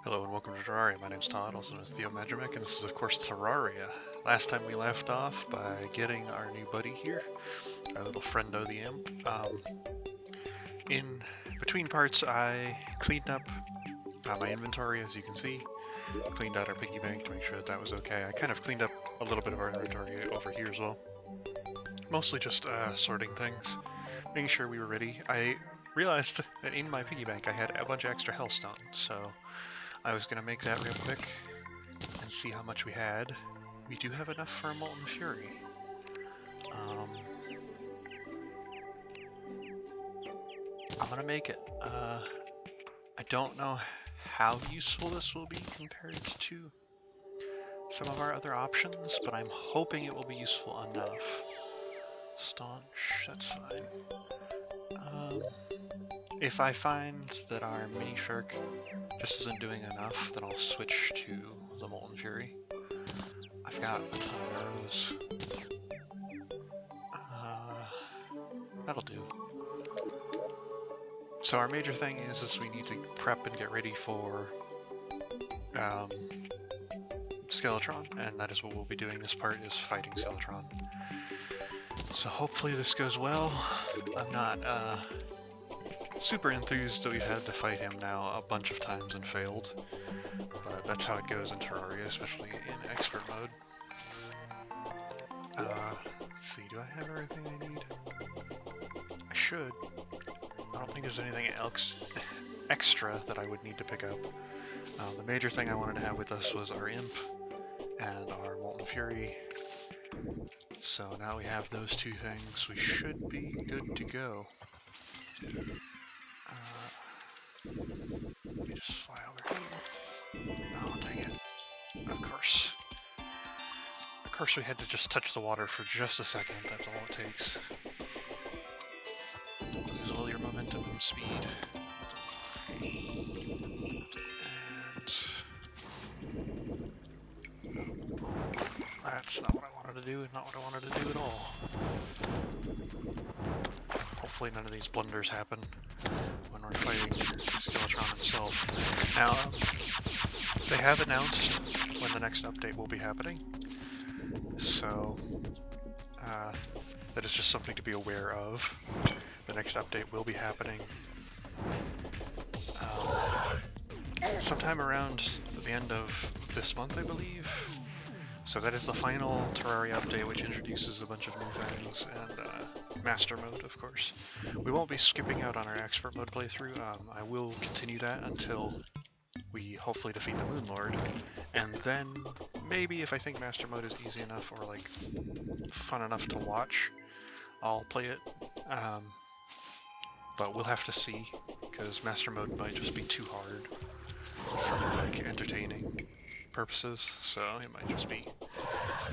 Hello and welcome to Terraria. My name's Todd, also known as Theo Magimek, and this is of course Terraria. Last time we left off by getting our new buddy here, our little friendo the imp. In between parts I cleaned up my inventory, as you can see. Cleaned out our piggy bank to make sure that was okay. I kind of cleaned up a little bit of our inventory over here as well. Mostly just sorting things, making sure we were ready. I realized that in my piggy bank I had a bunch of extra hellstone, so I was going to make that real quick and see how much we had. We do have enough for a Molten Fury. I'm going to make it. I don't know how useful this will be compared to some of our other options, but I'm hoping it will be useful enough. Staunch, that's fine. If I find that our mini shark just isn't doing enough, then I'll switch to the Molten Fury. I've got a ton of arrows. That'll do. So our major thing is we need to prep and get ready for Skeletron, and that is what we'll be doing this part, is fighting Skeletron. So hopefully this goes well. I'm not super enthused that we've had to fight him now a bunch of times and failed, but that's how it goes in Terraria, especially in expert mode. Let's see, do I have everything I need? I should. I don't think there's anything else extra that I would need to pick up. The major thing I wanted to have with us was our Imp and our Molten Fury. So now we have those two things, we should be good to go. Let me just fly over here. Oh, dang it. Of course. Of course we had to just touch the water for just a second, that's all it takes. Lose all your momentum and speed. And... that's not what I wanted to do, and not what I wanted to do at all. Hopefully none of these blunders happen when we're fighting Skeletron himself. Now, they have announced when the next update will be happening, so that is just something to be aware of. The next update will be happening sometime around the end of this month, I believe. So that is the final Terraria update, which introduces a bunch of new things, and Master Mode, of course. We won't be skipping out on our Expert Mode playthrough. I will continue that until we hopefully defeat the Moon Lord, and then maybe if I think Master Mode is easy enough or like fun enough to watch, I'll play it. But we'll have to see, because Master Mode might just be too hard for like entertaining purposes, so it might just be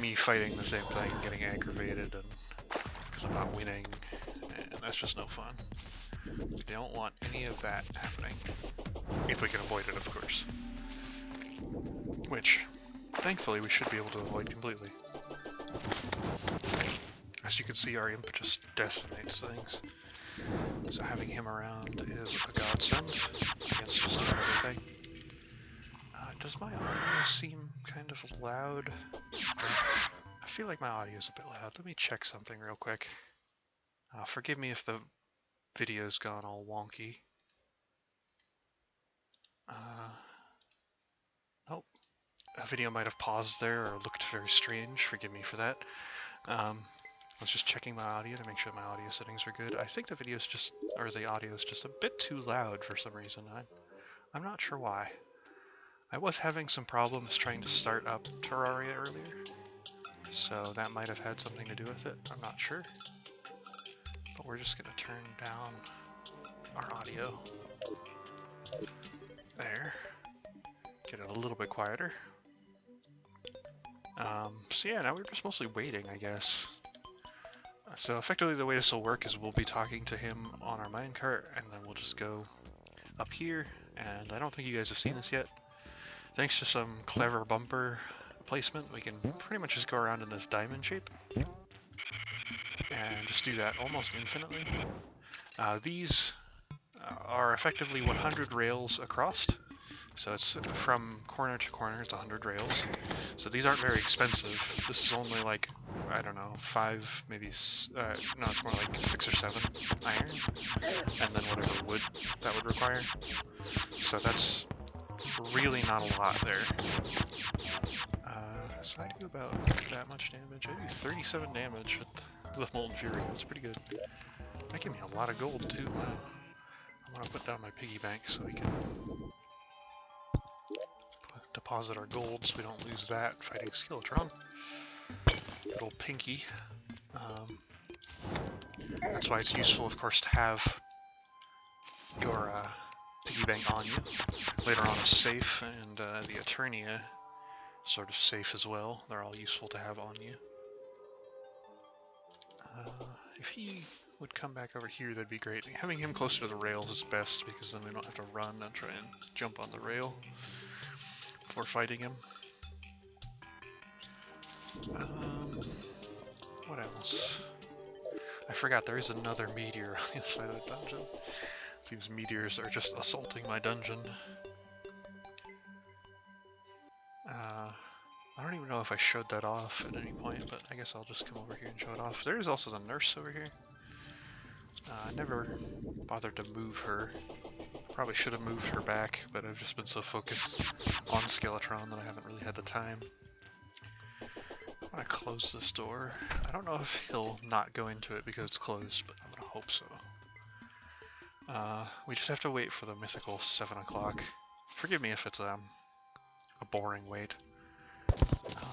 me fighting the same thing, getting aggravated, and because I'm not winning, and that's just no fun. We don't want any of that happening, if we can avoid it, of course. Which, thankfully, we should be able to avoid completely. As you can see, our imp just decimates things, so having him around is a godsend against just about everything. Does my audio seem kind of loud? I feel like my audio is a bit loud. Let me check something real quick. Forgive me if the video's gone all wonky. Oh, a video might have paused there or looked very strange. Forgive me for that. I was just checking my audio to make sure my audio settings were good. I think the video's just, or the audio is just a bit too loud for some reason. I'm not sure why. I was having some problems trying to start up Terraria earlier, so that might have had something to do with it, I'm not sure. But we're just going to turn down our audio. There. Get it a little bit quieter. So yeah, now we're just mostly waiting, I guess. So effectively the way this will work is we'll be talking to him on our minecart, and then we'll just go up here, and I don't think you guys have seen this yet. Thanks to some clever bumper placement, we can pretty much just go around in this diamond shape and just do that almost infinitely. These are effectively 100 rails across, So it's from corner to corner, it's 100 rails. So these aren't very expensive. This is only like, I don't know, 5, maybe, no, it's more like 6 or 7 iron, and then whatever wood that would require. So that's really not a lot there. So I do about that much damage. I do 37 damage with Molten Fury. That's pretty good. That gave me a lot of gold too. Wow. I'm gonna put down my piggy bank so we can deposit our gold so we don't lose that fighting Skeletron. Good old Pinky. That's why it's useful, of course, to have your piggy bank on you. Later on a safe, and the Eternia sort of safe as well. They're all useful to have on you. If he would come back over here, that'd be great. Having him closer to the rails is best, because then we don't have to run and try and jump on the rail before fighting him. What else? I forgot there is another meteor on the other side of the dungeon. It seems meteors are just assaulting my dungeon. I don't even know if I showed that off at any point, but I guess I'll just come over here and show it off. There is also the nurse over here. I never bothered to move her. Probably should have moved her back, but I've just been so focused on Skeletron that I haven't really had the time. I'm gonna close this door. I don't know if he'll not go into it because it's closed, but I'm gonna hope so. We just have to wait for the mythical 7 o'clock. Forgive me if it's a boring wait.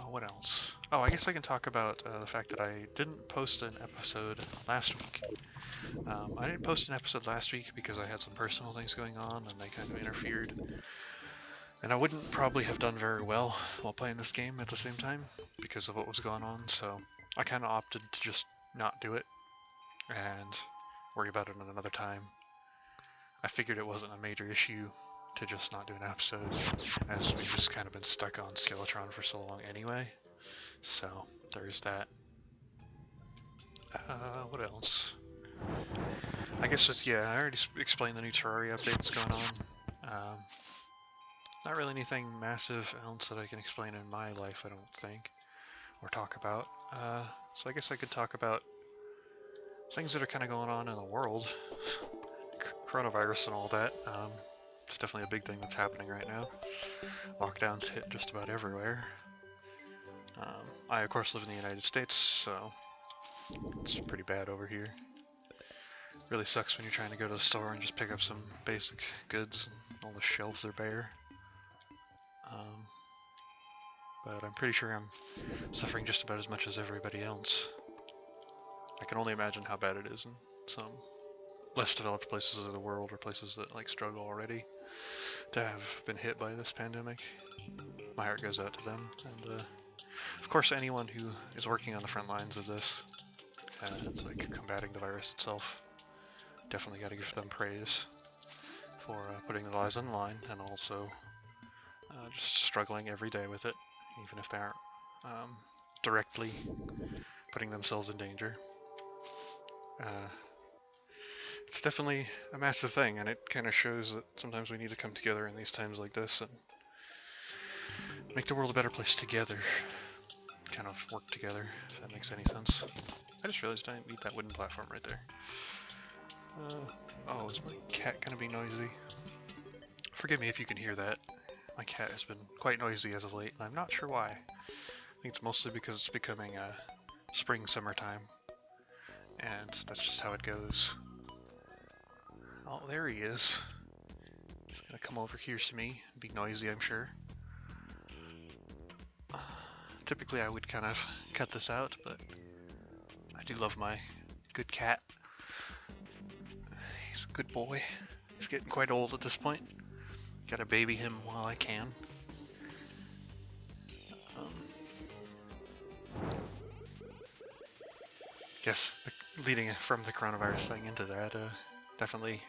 What else? Oh, I guess I can talk about the fact that I didn't post an episode last week. I didn't post an episode last week because I had some personal things going on and they kind of interfered. And I wouldn't probably have done very well while playing this game at the same time because of what was going on, so I kind of opted to just not do it and worry about it another time. I figured it wasn't a major issue to just not do an episode, as we've just kind of been stuck on Skeletron for so long anyway. So, there's that. What else? I guess just, yeah, I already explained the new Terraria update that's going on. Not really anything massive else that I can explain in my life, I don't think, or talk about. So I guess I could talk about things that are kind of going on in the world. Coronavirus and all that. It's definitely a big thing that's happening right now. Lockdowns hit just about everywhere. I, of course, live in the United States, so it's pretty bad over here. Really sucks when you're trying to go to the store and just pick up some basic goods and all the shelves are bare. But I'm pretty sure I'm suffering just about as much as everybody else. I can only imagine how bad it is in some less developed places of the world, or places that like struggle already to have been hit by this pandemic. My heart goes out to them, and of course anyone who is working on the front lines of this, it's like combating the virus itself. Definitely got to give them praise for putting their lives on the line, and also just struggling every day with it, even if they aren't directly putting themselves in danger. It's definitely a massive thing, and it kind of shows that sometimes we need to come together in these times like this and make the world a better place together. Kind of work together, if that makes any sense. I just realized I didn't need that wooden platform right there. Oh, is my cat gonna be noisy? Forgive me if you can hear that. My cat has been quite noisy as of late, and I'm not sure why. I think it's mostly because it's becoming spring, summertime, and that's just how it goes. Oh, there he is. He's gonna come over here to me and be noisy, I'm sure. Typically I would kind of cut this out, but I do love my good cat. He's a good boy. He's getting quite old at this point. Gotta baby him while I can. Guess leading from the coronavirus thing into that, definitely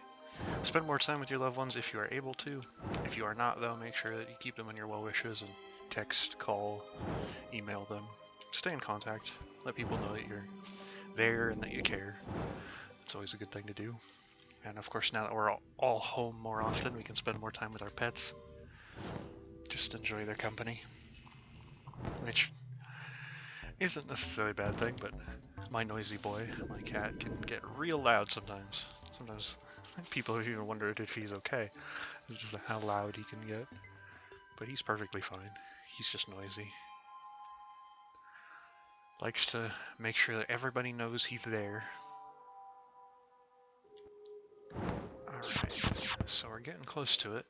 spend more time with your loved ones if you are able to. If you are not, though, make sure that you keep them in your well wishes and text, call, email them. Stay in contact. Let people know that you're there and that you care. It's always a good thing to do. And of course, now that we're all home more often, we can spend more time with our pets. just enjoy their company. Which isn't necessarily a bad thing, but my noisy boy, my cat, can get real loud sometimes. Sometimes people have even wondered if he's okay. It's just how loud he can get. But he's perfectly fine. He's just noisy. Likes to make sure that everybody knows he's there. Alright, so we're getting close to it.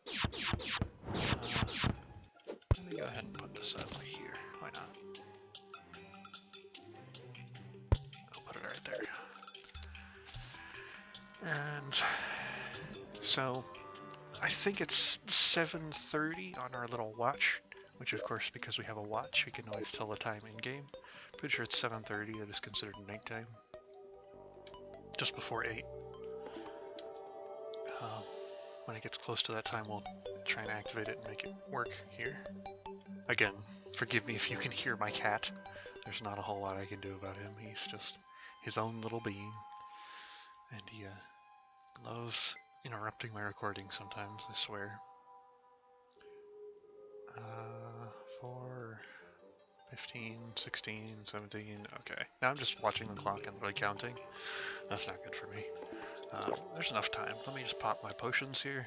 Let me go ahead and put this up here. Why not? I'll put it right there. And so I think it's 7:30 on our little watch, which of course, because we have a watch, we can always tell the time in game. Pretty sure it's 7:30. That is considered nighttime. Just before 8. When it gets close to that time, we'll try and activate it and make it work here. Again, forgive me if you can hear my cat. There's not a whole lot I can do about him. He's just his own little being. And he loves interrupting my recording sometimes, I swear. 4, 15, 16, 17, okay. Now I'm just watching the clock and really counting. That's not good for me. There's enough time. Let me just pop my potions here.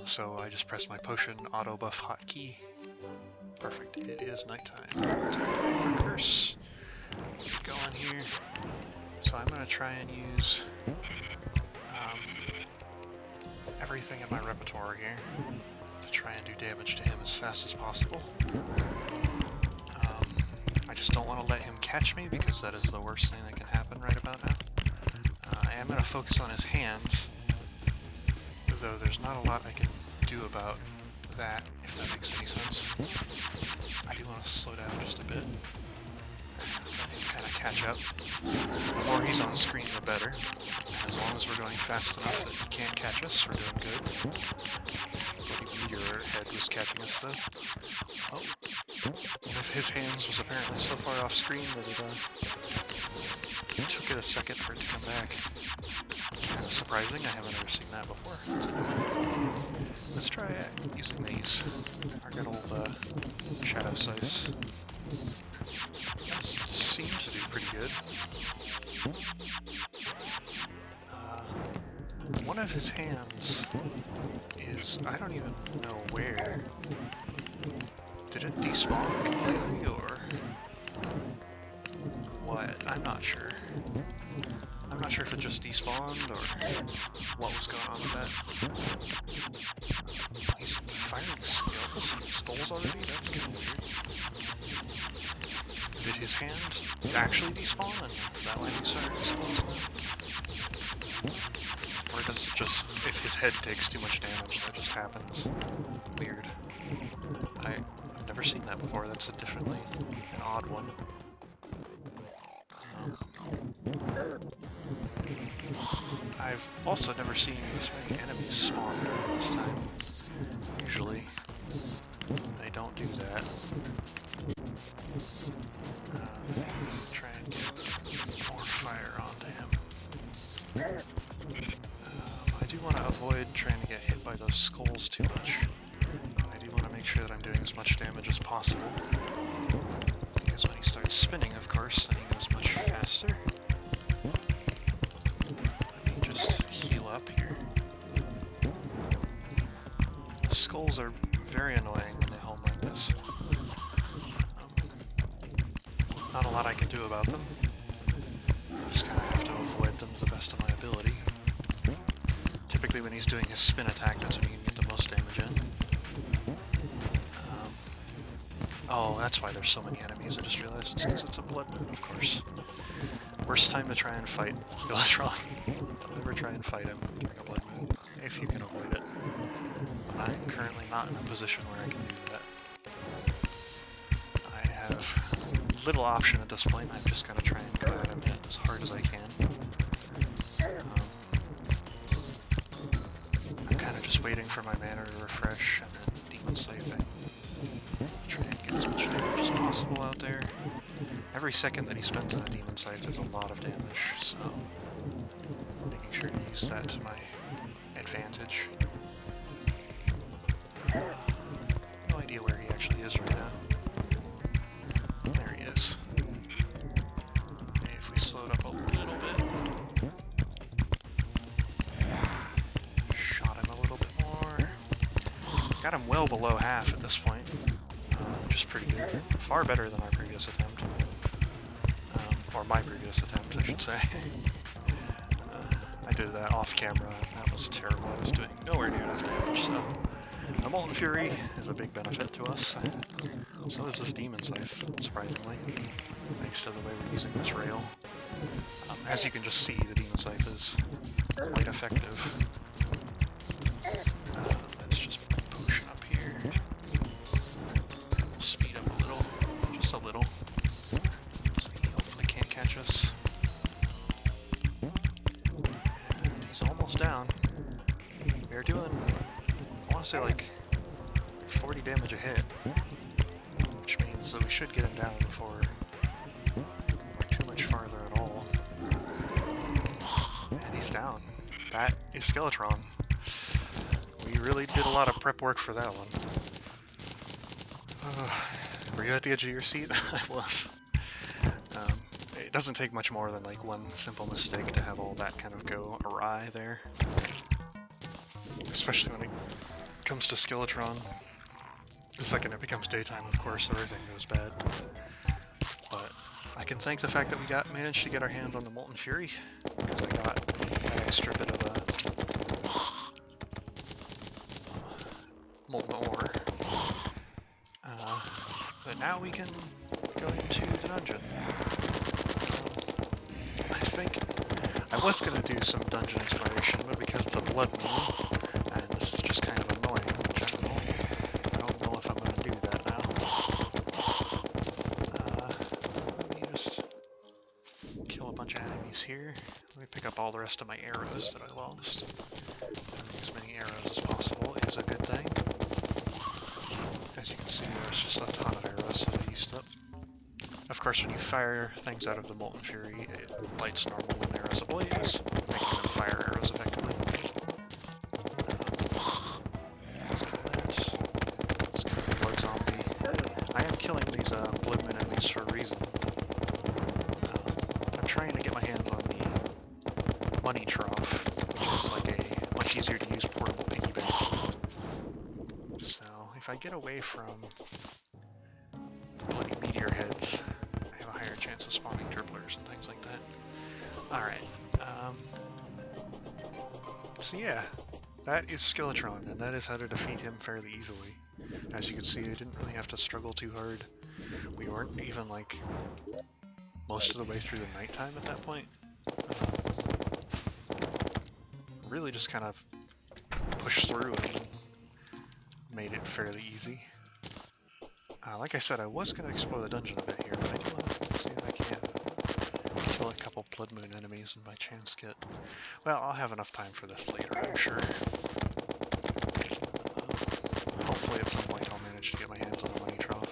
So I just press my potion auto buff hotkey. Perfect. It is nighttime. Time to curse. Get going here. So I'm going to try and use everything in my repertoire here to try and do damage to him as fast as possible. I just don't want to let him catch me because that is the worst thing that can happen right about now. I am going to focus on his hands, though there's not a lot I can do about that, if that makes any sense. I do want to slow down just a bit, let him kind of catch up. The more he's on screen, the better. And as long as we're going fast enough that he can't catch us, we're doing good. The meteor head was catching us, though. Oh. One of his hands was apparently so far off screen that it took it a second for it to come back. Kind of surprising, I haven't ever seen that before. Let's try using these. Our good old shadow size. That seems to do pretty good. One of his hands is, I don't even know where. Did it despawn completely, or what? I'm not sure. I'm not sure if it just despawned, or what was going on with that. He's firing skulls already? That's getting weird. Did his hand actually despawn, and is that why he started exploding? Or does it just, if his head takes too much damage, that just happens? Weird. I've never seen that before. That's definitely an odd one. I've also never seen this many enemies spawn during this time. Usually, they don't do that. Try and get more fire onto him. I do want to avoid trying to get hit by those skulls too much. I do want to make sure that I'm doing as much damage as possible. Because when he starts spinning, of course, then he goes much faster. Let me just heal up here. The skulls are very annoying when they home like this. Not a lot I can do about them. I just kind of have to avoid them to the best of my ability. Typically when he's doing his spin attack, that's when he can get the most damage in. Oh, that's why there's so many enemies. I just realized it's because it's a blood moon, of course. Worst time to try and fight Skeletron. Don't ever try and fight him during a blood moon, if you can avoid it. But I'm currently not in a position where I can do that. I have little option at this point. I'm just going to try and go at him as hard as I can. I'm kind of just waiting for my mana to refresh and then demon scything. Try and get as much damage as possible out there. Every second that he spends on a demon scythe is a lot of damage, so making sure to use that to my advantage. is right now. There he is. Maybe if we slow it up a little bit. Shot him a little bit more. Got him well below half at this point, which is pretty good. Far better than our previous attempt. Or my previous attempt, I should say. I did that off camera, and that was terrible. I was doing nowhere near enough damage, so... The Molten Fury is a big benefit to us. So is this Demon Scythe, surprisingly, thanks to the way we're using this rail. As you can just see, the Demon Scythe is quite effective. Let's just potion up here. We'll speed up a little, just a little, so he hopefully can't catch us. And he's almost down. We're doing, I want to say like 40 damage a hit, which means that we should get him down before we're too much farther at all. And he's down. That is Skeletron. We really did a lot of prep work for that one. Were you at the edge of your seat? I was. It doesn't take much more than like one simple mistake to have all that kind of go awry there. Especially when it comes to Skeletron. The second it becomes daytime, of course, everything goes bad. But I can thank the fact that we managed to get our hands on the Molten Fury, because I got that extra bit of a molten ore. But now we can go into the dungeon. I think I was going to do some dungeon exploration, but because it's a blood moon, and this is just kind of annoying in general, I don't know if I'm going to do that now. Let me just kill a bunch of enemies here. Let me pick up all the rest of my arrows that I lost. Having as many arrows as possible is a good thing. As you can see, there's just a ton of arrows that I used up. Of course, when you fire things out of the Molten Fury, it lights normal when arrows ablaze, making them fire arrows effectively. Let's kill that. Let's kill the blood zombie. I am killing these blood moon enemies for a reason. I'm trying to get my hands on the money trough, which is like a much easier to use portable piggy bank. So, if I get away from the bloody meteor heads, I have a higher chance of spawning dribblers and things like that. Alright, so yeah, that is Skeletron, and that is how to defeat him fairly easily. As you can see, I didn't really have to struggle too hard. We weren't even, like, most of the way through the nighttime at that point. Really just kind of pushed through and made it fairly easy. Like I said, I was going to explore the dungeon a bit here, but I do want to see if I can kill a couple Blood Moon enemies and by chance get... Well, I'll have enough time for this later, I'm sure. Hopefully at some point I'll manage to get my hands on the money trough.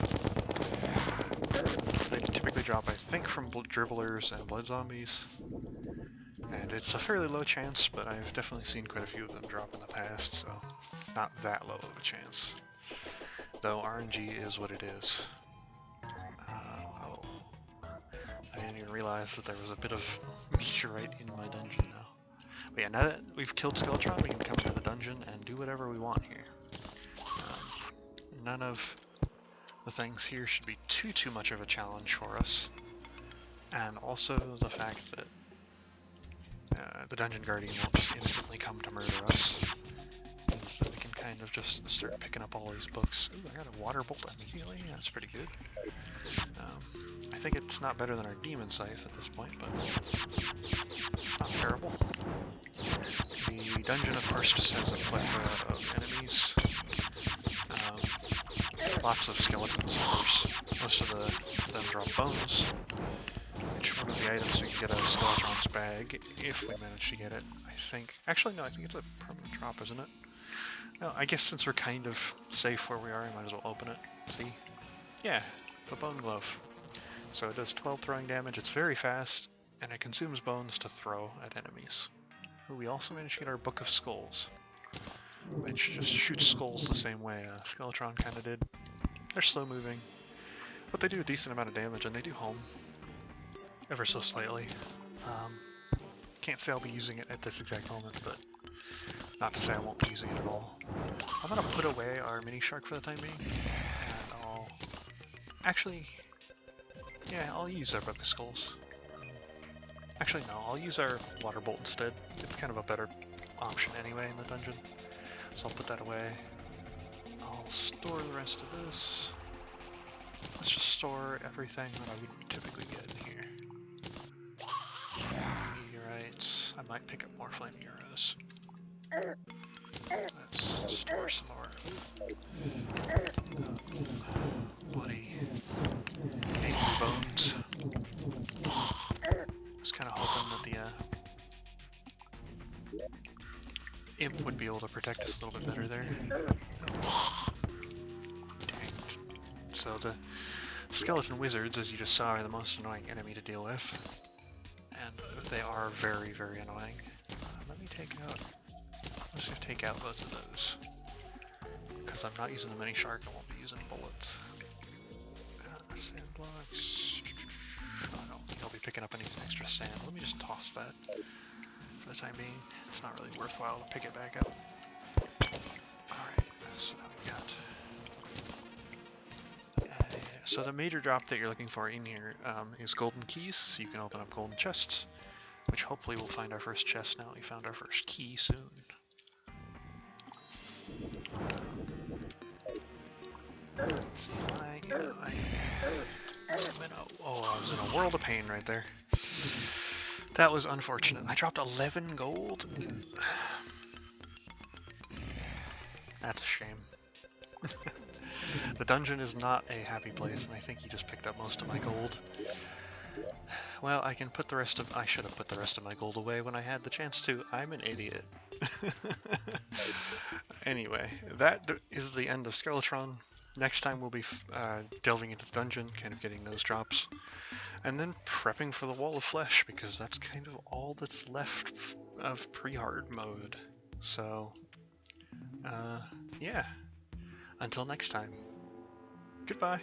They typically drop, I think, from dribblers and blood zombies. And it's a fairly low chance, but I've definitely seen quite a few of them drop in the past, so not that low of a chance. Though RNG is what it is. Oh. I didn't even realize that there was a bit of meteorite in my dungeon now. But yeah, now that we've killed Skeletron, we can come into the dungeon and do whatever we want here. None of the things here should be too much of a challenge for us. And also the fact that the Dungeon Guardian won't just instantly come to murder us. Means that we can kind of just start picking up all these books. Ooh, I got a water bolt immediately. That's pretty good. I think it's not better than our Demon Scythe at this point, but it's not terrible. The dungeon, of course, just has a plethora of enemies. Lots of skeletons, of course. Most of them drop bones. Which one of the items we can get out of Skeletron's bag, if we manage to get it, I think. Actually, no, I think it's a permanent drop, isn't it? No, I guess since we're kind of safe where we are, I might as well open it. See? Yeah, it's a bone glove. So it does 12 throwing damage, it's very fast, and it consumes bones to throw at enemies. Ooh, we also managed to get our Book of Skulls, which just shoots skulls the same way Skeletron kind of did. They're slow moving, but they do a decent amount of damage, and they do home ever so slightly. Can't say I'll be using it at this exact moment, but not to say I won't be using it at all. I'm gonna put away our mini shark for the time being, and I'll actually, yeah, I'll use our Bucket Skulls. Actually, no, I'll use our Water Bolt instead. It's kind of a better option anyway in the dungeon, so I'll put that away. I'll store the rest of this. Let's just store everything that I would typically get in here. Meteorites. I might pick up more flame arrows. Let's store some more bloody angry bones. Just kind of hoping that the imp would be able to protect us a little bit better there. Dang. So the skeleton wizards, as you just saw, are the most annoying enemy to deal with. And they are very, very annoying. Let me take out... I'm just going to take out both of those. Because I'm not using the mini shark, I won't be using bullets. Sand blocks... I don't think I'll be picking up any extra sand. Let me just toss that for the time being. It's not really worthwhile to pick it back up. Alright, so now we got... so the major drop that you're looking for in here is golden keys, so you can open up golden chests, which hopefully we'll find our first chest now that we found our first key soon. I was in a world of pain right there. That was unfortunate. I dropped 11 gold. That's a shame. The dungeon is not a happy place, and I think he just picked up most of my gold. Well, I can put the rest of... I should have put the rest of my gold away when I had the chance to. I'm an idiot. Anyway, that is the end of Skeletron. Next time we'll be delving into the dungeon, kind of getting those drops, and then prepping for the Wall of Flesh, because that's kind of all that's left of pre-hard mode. So, yeah. Until next time. Goodbye.